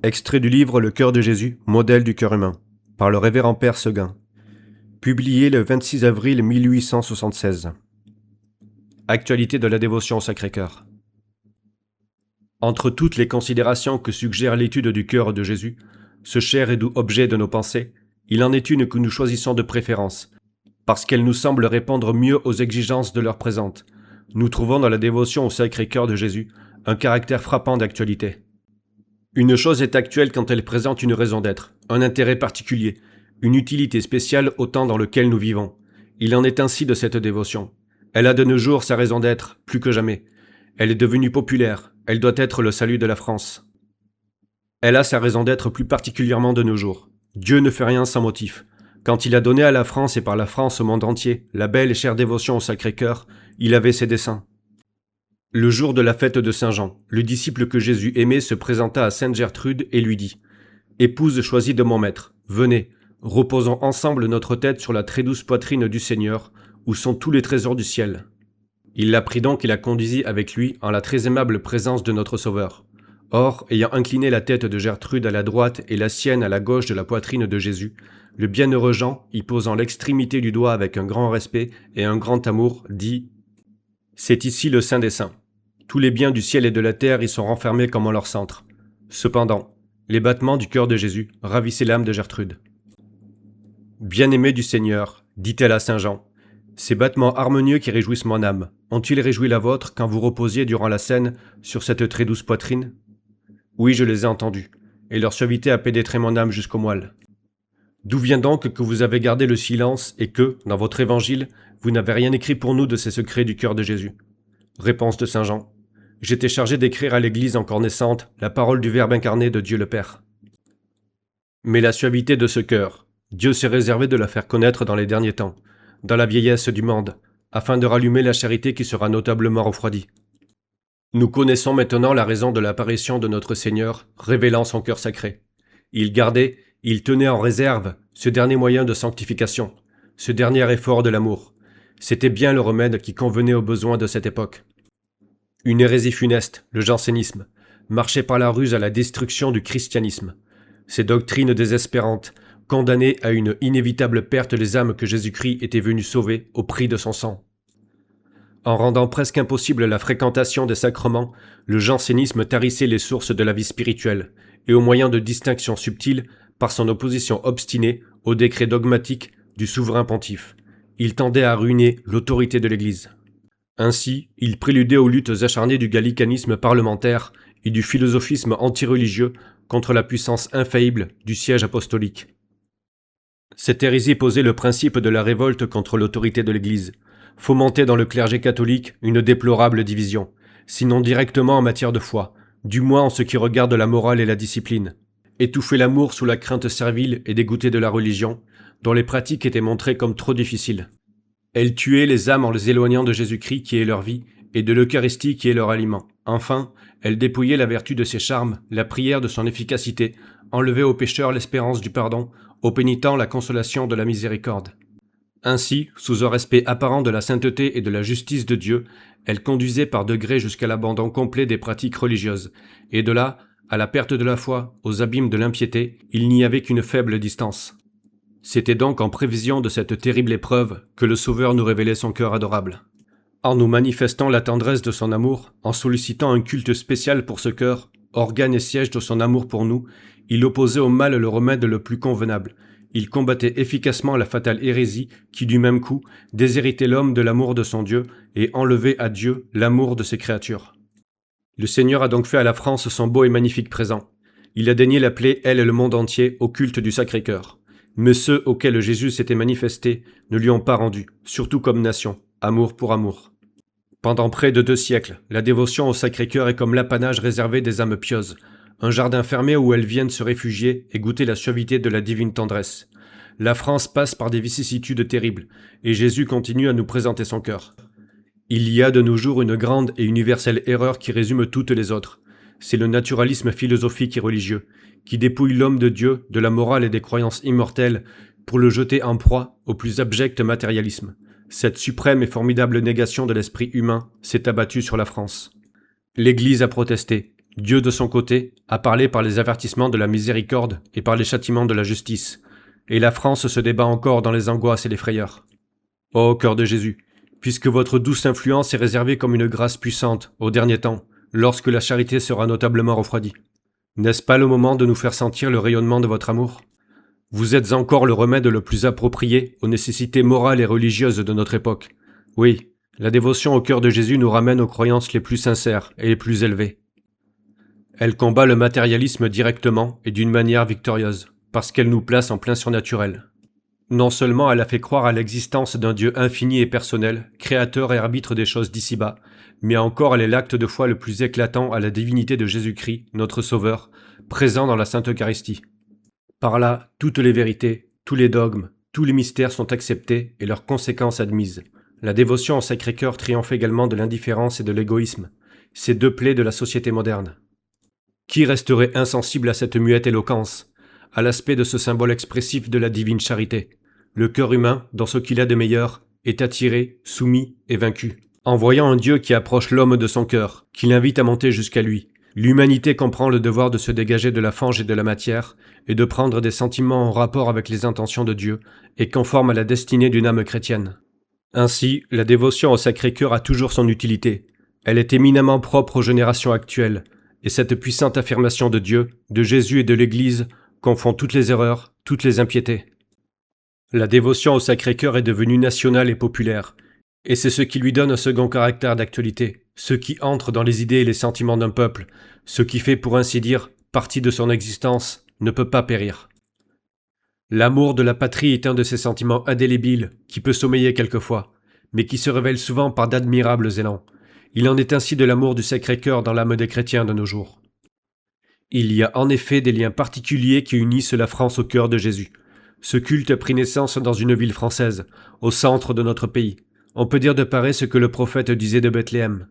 Extrait du livre Le cœur de Jésus, modèle du cœur humain, par le révérend Père Seguin. Publié le 26 avril 1876. Actualité de la dévotion au Sacré-Cœur. Entre toutes les considérations que suggère l'étude du cœur de Jésus, ce cher et doux objet de nos pensées, il en est une que nous choisissons de préférence, parce qu'elle nous semble répondre mieux aux exigences de l'heure présente. Nous trouvons dans la dévotion au Sacré-Cœur de Jésus un caractère frappant d'actualité. Une chose est actuelle quand elle présente une raison d'être, un intérêt particulier, une utilité spéciale au temps dans lequel nous vivons. Il en est ainsi de cette dévotion. Elle a de nos jours sa raison d'être, plus que jamais. Elle est devenue populaire, elle doit être le salut de la France. Elle a sa raison d'être plus particulièrement de nos jours. Dieu ne fait rien sans motif. Quand il a donné à la France et par la France au monde entier la belle et chère dévotion au Sacré-Cœur, il avait ses desseins. Le jour de la fête de Saint-Jean, le disciple que Jésus aimait se présenta à Sainte Gertrude et lui dit « Épouse choisie de mon maître, venez, reposons ensemble notre tête sur la très douce poitrine du Seigneur, où sont tous les trésors du ciel. » Il la prit donc et la conduisit avec lui en la très aimable présence de notre Sauveur. Or, ayant incliné la tête de Gertrude à la droite et la sienne à la gauche de la poitrine de Jésus, le bienheureux Jean, y posant l'extrémité du doigt avec un grand respect et un grand amour, dit « C'est ici le Saint des Saints. Tous les biens du ciel et de la terre y sont renfermés comme en leur centre. » Cependant, les battements du cœur de Jésus ravissaient l'âme de Gertrude. « Bien-aimé du Seigneur, dit-elle à Saint Jean, ces battements harmonieux qui réjouissent mon âme, ont-ils réjoui la vôtre quand vous reposiez durant la scène sur cette très douce poitrine ? Oui, je les ai entendus, et leur suavité a pénétré mon âme jusqu'au moelle. D'où vient donc que vous avez gardé le silence et que, dans votre évangile, vous n'avez rien écrit pour nous de ces secrets du cœur de Jésus ? Réponse de Saint Jean. J'étais chargé d'écrire à l'Église encore naissante la parole du Verbe incarné de Dieu le Père. Mais la suavité de ce cœur, Dieu s'est réservé de la faire connaître dans les derniers temps, dans la vieillesse du monde, afin de rallumer la charité qui sera notablement refroidie. Nous connaissons maintenant la raison de l'apparition de notre Seigneur, révélant son cœur sacré. Il gardait, il tenait en réserve ce dernier moyen de sanctification, ce dernier effort de l'amour. C'était bien le remède qui convenait aux besoins de cette époque. Une hérésie funeste, le jansénisme, marchait par la ruse à la destruction du christianisme. Ces doctrines désespérantes, condamnées à une inévitable perte des âmes que Jésus-Christ était venu sauver au prix de son sang. En rendant presque impossible la fréquentation des sacrements, le jansénisme tarissait les sources de la vie spirituelle, et au moyen de distinctions subtiles, par son opposition obstinée au décret dogmatique du souverain pontife. Il tendait à ruiner l'autorité de l'Église. Ainsi, il préludait aux luttes acharnées du gallicanisme parlementaire et du philosophisme antireligieux contre la puissance infaillible du siège apostolique. Cette hérésie posait le principe de la révolte contre l'autorité de l'Église, fomentait dans le clergé catholique une déplorable division, sinon directement en matière de foi, du moins en ce qui regarde la morale et la discipline, étouffer l'amour sous la crainte servile et dégoûter de la religion, dont les pratiques étaient montrées comme trop difficiles. Elle tuait les âmes en les éloignant de Jésus-Christ qui est leur vie, et de l'Eucharistie qui est leur aliment. Enfin, elle dépouillait la vertu de ses charmes, la prière de son efficacité, enlevait aux pécheurs l'espérance du pardon, aux pénitents la consolation de la miséricorde. Ainsi, sous un respect apparent de la sainteté et de la justice de Dieu, elle conduisait par degrés jusqu'à l'abandon complet des pratiques religieuses, et de là, à la perte de la foi, aux abîmes de l'impiété, il n'y avait qu'une faible distance. C'était donc en prévision de cette terrible épreuve que le Sauveur nous révélait son cœur adorable. En nous manifestant la tendresse de son amour, en sollicitant un culte spécial pour ce cœur, organe et siège de son amour pour nous, il opposait au mal le remède le plus convenable. Il combattait efficacement la fatale hérésie qui, du même coup, déshéritait l'homme de l'amour de son Dieu et enlevait à Dieu l'amour de ses créatures. Le Seigneur a donc fait à la France son beau et magnifique présent. Il a daigné l'appeler, elle et le monde entier, au culte du Sacré-Cœur. Mais ceux auxquels Jésus s'était manifesté ne lui ont pas rendu, surtout comme nation, amour pour amour. Pendant près de 2 siècles, la dévotion au Sacré-Cœur est comme l'apanage réservé des âmes pieuses, un jardin fermé où elles viennent se réfugier et goûter la suavité de la divine tendresse. La France passe par des vicissitudes terribles, et Jésus continue à nous présenter son cœur. Il y a de nos jours une grande et universelle erreur qui résume toutes les autres. C'est le naturalisme philosophique et religieux, qui dépouille l'homme de Dieu, de la morale et des croyances immortelles, pour le jeter en proie au plus abject matérialisme. Cette suprême et formidable négation de l'esprit humain s'est abattue sur la France. L'Église a protesté, Dieu, de son côté, a parlé par les avertissements de la miséricorde et par les châtiments de la justice, et la France se débat encore dans les angoisses et les frayeurs. Ô cœur de Jésus, puisque votre douce influence est réservée comme une grâce puissante, au dernier temps, lorsque la charité sera notablement refroidie. N'est-ce pas le moment de nous faire sentir le rayonnement de votre amour ? Vous êtes encore le remède le plus approprié aux nécessités morales et religieuses de notre époque. Oui, la dévotion au cœur de Jésus nous ramène aux croyances les plus sincères et les plus élevées. Elle combat le matérialisme directement et d'une manière victorieuse, parce qu'elle nous place en plein surnaturel. Non seulement elle a fait croire à l'existence d'un Dieu infini et personnel, créateur et arbitre des choses d'ici-bas, mais encore elle est l'acte de foi le plus éclatant à la divinité de Jésus-Christ, notre Sauveur, présent dans la Sainte Eucharistie. Par là, toutes les vérités, tous les dogmes, tous les mystères sont acceptés et leurs conséquences admises. La dévotion au Sacré-Cœur triomphe également de l'indifférence et de l'égoïsme, ces deux plaies de la société moderne. Qui resterait insensible à cette muette éloquence, à l'aspect de ce symbole expressif de la divine charité ? Le cœur humain, dans ce qu'il a de meilleur, est attiré, soumis et vaincu. En voyant un Dieu qui approche l'homme de son cœur, qui l'invite à monter jusqu'à lui, l'humanité comprend le devoir de se dégager de la fange et de la matière, et de prendre des sentiments en rapport avec les intentions de Dieu, et conformes à la destinée d'une âme chrétienne. Ainsi, la dévotion au Sacré-Cœur a toujours son utilité. Elle est éminemment propre aux générations actuelles, et cette puissante affirmation de Dieu, de Jésus et de l'Église confond toutes les erreurs, toutes les impiétés. La dévotion au Sacré-Cœur est devenue nationale et populaire, et c'est ce qui lui donne un second caractère d'actualité, ce qui entre dans les idées et les sentiments d'un peuple, ce qui fait, pour ainsi dire, partie de son existence, ne peut pas périr. L'amour de la patrie est un de ces sentiments indélébiles qui peut sommeiller quelquefois, mais qui se révèle souvent par d'admirables élans. Il en est ainsi de l'amour du Sacré-Cœur dans l'âme des chrétiens de nos jours. Il y a en effet des liens particuliers qui unissent la France au cœur de Jésus. Ce culte a pris naissance dans une ville française, au centre de notre pays. On peut dire de pareil ce que le prophète disait de Bethléem.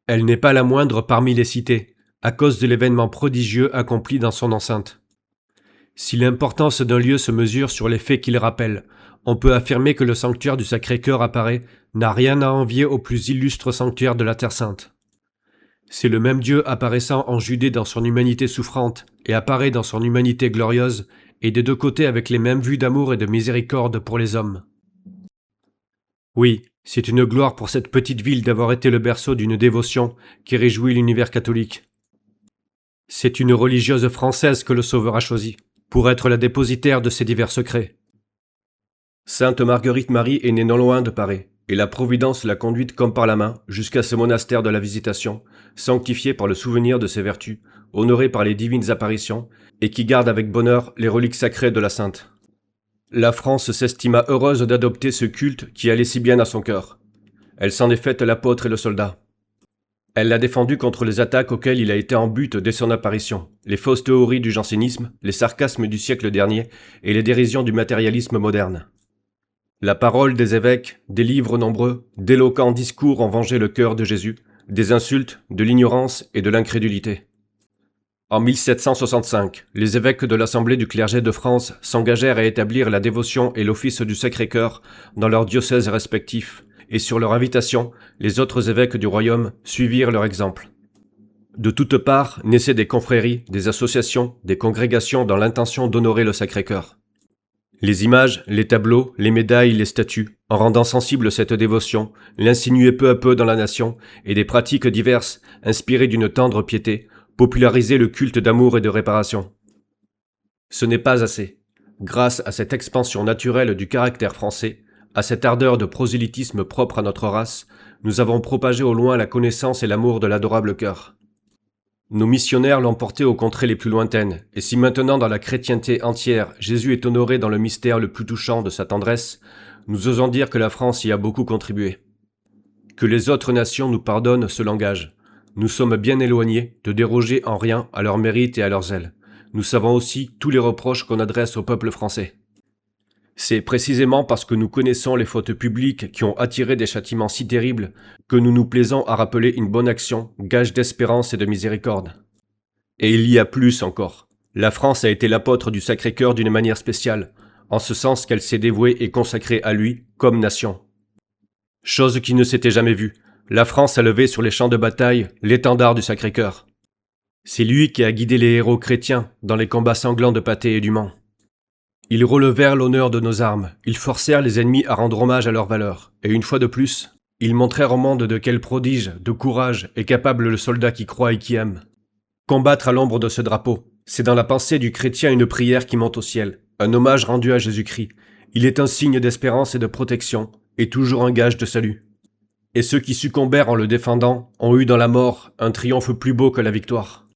Elle n'est pas la moindre parmi les cités, à cause de l'événement prodigieux accompli dans son enceinte. Si l'importance d'un lieu se mesure sur les faits qu'il rappelle, on peut affirmer que le sanctuaire du Sacré-Cœur apparaît n'a rien à envier au plus illustre sanctuaire de la Terre Sainte. C'est le même Dieu apparaissant en Judée dans son humanité souffrante et apparaît dans son humanité glorieuse, et des deux côtés avec les mêmes vues d'amour et de miséricorde pour les hommes. Oui, c'est une gloire pour cette petite ville d'avoir été le berceau d'une dévotion qui réjouit l'univers catholique. C'est une religieuse française que le Sauveur a choisie, pour être la dépositaire de ces divers secrets. Sainte Marguerite Marie est née non loin de Paris, et la Providence l'a conduite comme par la main jusqu'à ce monastère de la Visitation, sanctifié par le souvenir de ses vertus, honoré par les divines apparitions, et qui garde avec bonheur les reliques sacrées de la Sainte. La France s'estima heureuse d'adopter ce culte qui allait si bien à son cœur. Elle s'en est faite l'apôtre et le soldat. Elle l'a défendu contre les attaques auxquelles il a été en but dès son apparition, les fausses théories du jansénisme, les sarcasmes du siècle dernier et les dérisions du matérialisme moderne. La parole des évêques, des livres nombreux, d'éloquents discours ont vengé le cœur de Jésus, des insultes, de l'ignorance et de l'incrédulité. En 1765, les évêques de l'Assemblée du clergé de France s'engagèrent à établir la dévotion et l'office du Sacré-Cœur dans leurs diocèses respectifs, et sur leur invitation, les autres évêques du royaume suivirent leur exemple. De toutes parts naissaient des confréries, des associations, des congrégations dans l'intention d'honorer le Sacré-Cœur. Les images, les tableaux, les médailles, les statues, en rendant sensible cette dévotion, l'insinuaient peu à peu dans la nation, et des pratiques diverses, inspirées d'une tendre piété, popularisaient le culte d'amour et de réparation. Ce n'est pas assez. Grâce à cette expansion naturelle du caractère français, à cette ardeur de prosélytisme propre à notre race, nous avons propagé au loin la connaissance et l'amour de l'adorable cœur. Nos missionnaires l'ont porté aux contrées les plus lointaines, et si maintenant dans la chrétienté entière, Jésus est honoré dans le mystère le plus touchant de sa tendresse, nous osons dire que la France y a beaucoup contribué. Que les autres nations nous pardonnent ce langage. Nous sommes bien éloignés de déroger en rien à leur mérite et à leur zèle. Nous savons aussi tous les reproches qu'on adresse au peuple français. C'est précisément parce que nous connaissons les fautes publiques qui ont attiré des châtiments si terribles que nous nous plaisons à rappeler une bonne action, gage d'espérance et de miséricorde. Et il y a plus encore. La France a été l'apôtre du Sacré-Cœur d'une manière spéciale, en ce sens qu'elle s'est dévouée et consacrée à lui comme nation. Chose qui ne s'était jamais vue, la France a levé sur les champs de bataille l'étendard du Sacré-Cœur. C'est lui qui a guidé les héros chrétiens dans les combats sanglants de Patay et du Mans. Ils relevèrent l'honneur de nos armes, ils forcèrent les ennemis à rendre hommage à leur valeur, et une fois de plus, ils montrèrent au monde de quel prodige, de courage est capable le soldat qui croit et qui aime. Combattre à l'ombre de ce drapeau, c'est dans la pensée du chrétien une prière qui monte au ciel, un hommage rendu à Jésus-Christ. Il est un signe d'espérance et de protection, et toujours un gage de salut. Et ceux qui succombèrent en le défendant ont eu dans la mort un triomphe plus beau que la victoire.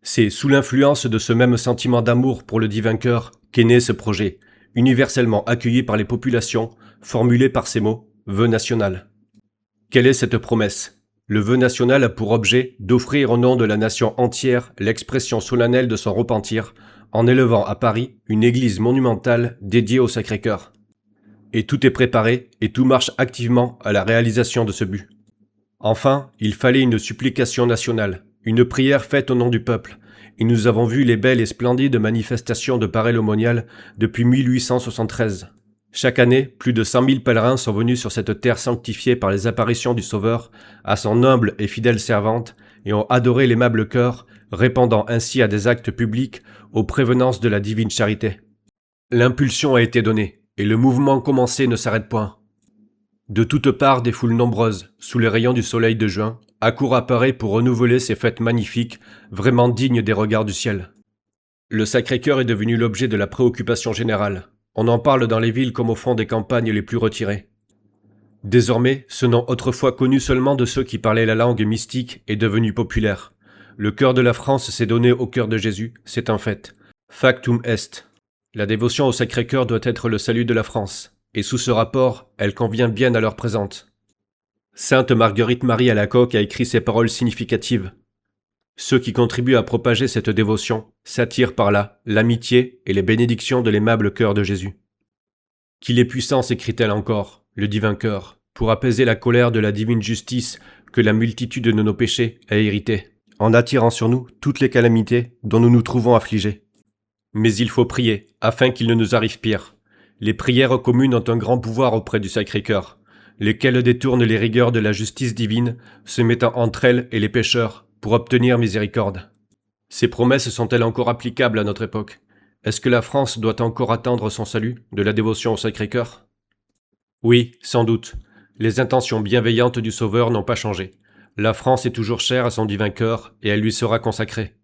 C'est sous l'influence de ce même sentiment d'amour pour le divin cœur qu'est né ce projet, universellement accueilli par les populations, formulé par ces mots « vœu national ». Quelle est cette promesse ? Le vœu national a pour objet d'offrir au nom de la nation entière l'expression solennelle de son repentir en élevant à Paris une église monumentale dédiée au Sacré-Cœur. Et tout est préparé et tout marche activement à la réalisation de ce but. Enfin, il fallait une supplication nationale, une prière faite au nom du peuple, et nous avons vu les belles et splendides manifestations de Paray-le-Monial depuis 1873. Chaque année, plus de 100 000 pèlerins sont venus sur cette terre sanctifiée par les apparitions du Sauveur, à son humble et fidèle servante, et ont adoré l'aimable cœur, répondant ainsi à des actes publics aux prévenances de la divine charité. L'impulsion a été donnée, et le mouvement commencé ne s'arrête point. De toutes parts, des foules nombreuses, sous les rayons du soleil de juin, accourent à Paray pour renouveler ces fêtes magnifiques, vraiment dignes des regards du ciel. Le Sacré-Cœur est devenu l'objet de la préoccupation générale. On en parle dans les villes comme au fond des campagnes les plus retirées. Désormais, ce nom autrefois connu seulement de ceux qui parlaient la langue mystique est devenu populaire. Le cœur de la France s'est donné au cœur de Jésus, c'est un fait. Factum est. La dévotion au Sacré-Cœur doit être le salut de la France, et sous ce rapport, elle convient bien à l'heure présente. Sainte Marguerite Marie Alacoque a écrit ces paroles significatives. Ceux qui contribuent à propager cette dévotion s'attirent par là l'amitié et les bénédictions de l'aimable cœur de Jésus. Qu'il est puissant, s'écrie-t-elle encore, le divin cœur, pour apaiser la colère de la divine justice que la multitude de nos péchés a héritée, en attirant sur nous toutes les calamités dont nous nous trouvons affligés. Mais il faut prier, afin qu'il ne nous arrive pire. Les prières communes ont un grand pouvoir auprès du Sacré-Cœur, lesquelles détournent les rigueurs de la justice divine, se mettant entre elles et les pécheurs, pour obtenir miséricorde. Ces promesses sont-elles encore applicables à notre époque ? Est-ce que la France doit encore attendre son salut de la dévotion au Sacré-Cœur ? Oui, sans doute. Les intentions bienveillantes du Sauveur n'ont pas changé. La France est toujours chère à son divin cœur et elle lui sera consacrée.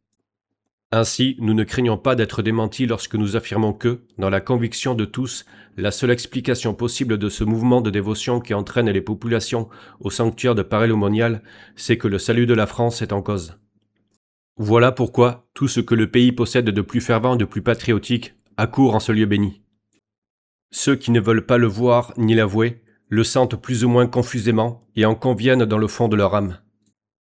Ainsi, nous ne craignons pas d'être démentis lorsque nous affirmons que, dans la conviction de tous, la seule explication possible de ce mouvement de dévotion qui entraîne les populations au sanctuaire de Paray-le-Monial, c'est que le salut de la France est en cause. Voilà pourquoi tout ce que le pays possède de plus fervent et de plus patriotique accourt en ce lieu béni. Ceux qui ne veulent pas le voir ni l'avouer le sentent plus ou moins confusément et en conviennent dans le fond de leur âme.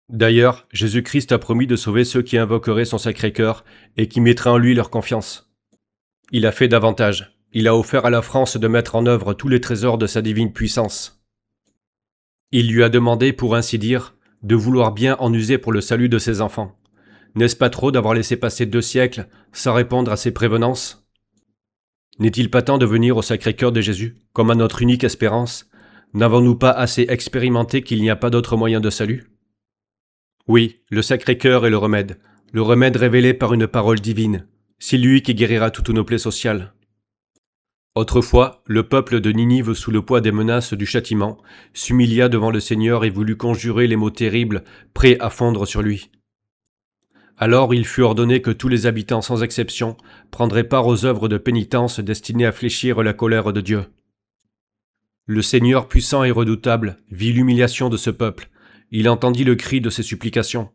D'ailleurs, Jésus-Christ a promis de sauver ceux qui invoqueraient son Sacré-Cœur et qui mettraient en lui leur confiance. Il a fait davantage. Il a offert à la France de mettre en œuvre tous les trésors de sa divine puissance. Il lui a demandé, pour ainsi dire, de vouloir bien en user pour le salut de ses enfants. N'est-ce pas trop d'avoir laissé passer 2 siècles sans répondre à ses prévenances ? N'est-il pas temps de venir au Sacré-Cœur de Jésus, comme à notre unique espérance ? N'avons-nous pas assez expérimenté qu'il n'y a pas d'autre moyen de salut ? Oui, le Sacré-Cœur est le remède révélé par une parole divine. C'est lui qui guérira toutes nos plaies sociales. Autrefois, le peuple de Ninive, sous le poids des menaces du châtiment, s'humilia devant le Seigneur et voulut conjurer les maux terribles, prêts à fondre sur lui. Alors il fut ordonné que tous les habitants sans exception prendraient part aux œuvres de pénitence destinées à fléchir la colère de Dieu. Le Seigneur puissant et redoutable vit l'humiliation de ce peuple. Il entendit le cri de ses supplications.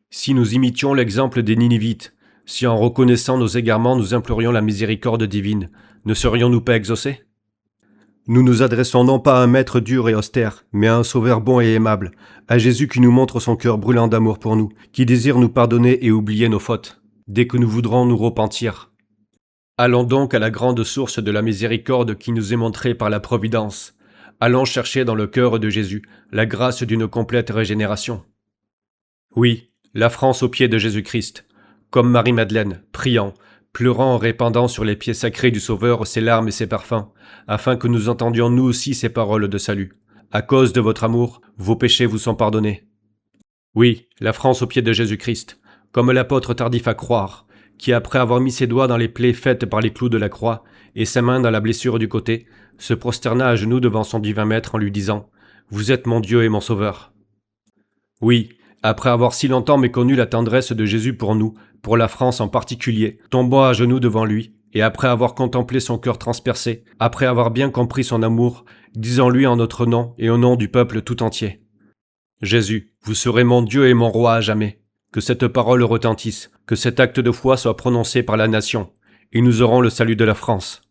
Si nous imitions l'exemple des Ninivites, si en reconnaissant nos égarements nous implorions la miséricorde divine, ne serions-nous pas exaucés ? Nous nous adressons non pas à un maître dur et austère, mais à un sauveur bon et aimable, à Jésus qui nous montre son cœur brûlant d'amour pour nous, qui désire nous pardonner et oublier nos fautes, dès que nous voudrons nous repentir. Allons donc à la grande source de la miséricorde qui nous est montrée par la Providence. Allons chercher dans le cœur de Jésus la grâce d'une complète régénération. Oui, la France aux pieds de Jésus-Christ, comme Marie-Madeleine, priant, pleurant en répandant sur les pieds sacrés du Sauveur ses larmes et ses parfums, afin que nous entendions nous aussi ces paroles de salut. À cause de votre amour, vos péchés vous sont pardonnés. Oui, la France aux pieds de Jésus-Christ, comme l'apôtre tardif à croire, qui après avoir mis ses doigts dans les plaies faites par les clous de la croix et ses mains dans la blessure du côté, se prosterna à genoux devant son divin maître en lui disant « Vous êtes mon Dieu et mon Sauveur ». Oui, après avoir si longtemps méconnu la tendresse de Jésus pour nous, pour la France en particulier, tombant à genoux devant lui, et après avoir contemplé son cœur transpercé, après avoir bien compris son amour, disons-lui en notre nom et au nom du peuple tout entier. Jésus, vous serez mon Dieu et mon roi à jamais. Que cette parole retentisse, que cet acte de foi soit prononcé par la nation, et nous aurons le salut de la France.